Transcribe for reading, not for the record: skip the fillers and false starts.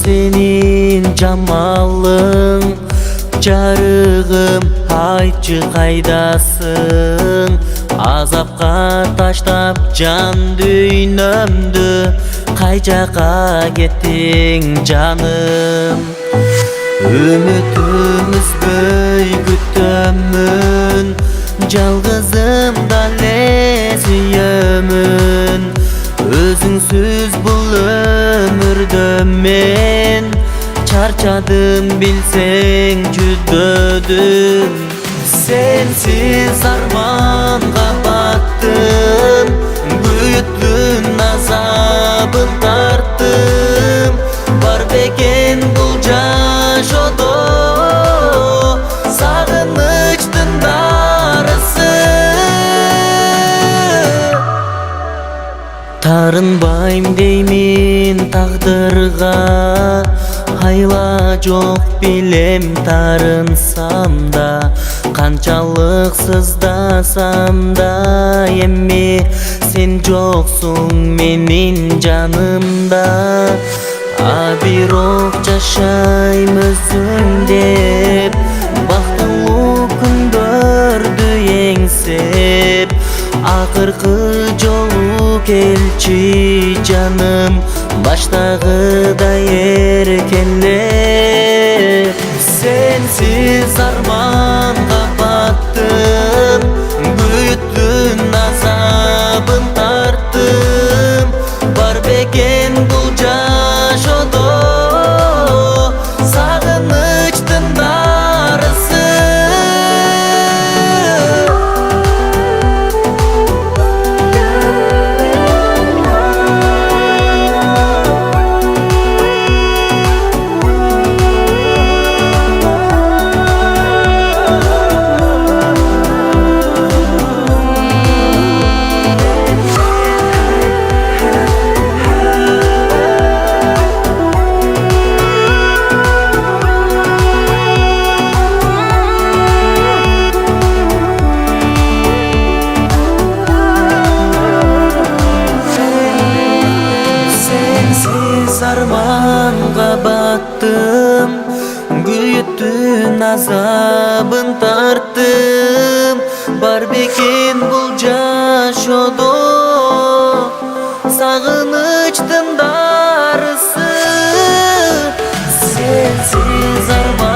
senin жамалың, жарығым айтчы кайдасың? Азапка таштап жан дүйнөмдү, кай жака кеттиң жаным? Үмүтүм үзбөй күтөмүн, жалгызымда эле сүйөмүн. Өзүңсүз бул өмүрдө мен чарчадым, билсең жүдөдүм. Сенсиз арманга баттым, күйүттүн азабын тарттым. Бар бекен бул жашоодо сагынычтын дарысы. Тарынбайм деймин тагдырга, айла жок билем тарынсам да. Канчалык сыздасам да, эми сен жоксуң менин жанымда. Бирок жашайм өзүң деп, бактылуу күндөрдү эңсеп. Акыркы жолу келчи жаным, баштагыдай эркелеп. Сенсиз арманга баттым, күйүттүн азабын тарттым. Бар бекен бул жашоодо сагынычтын дарысы. Арманга баттым, күйүттүн азабын тарттым. Бар бекен бул жашоодо сагынычтын дарысы. Сенсиз арман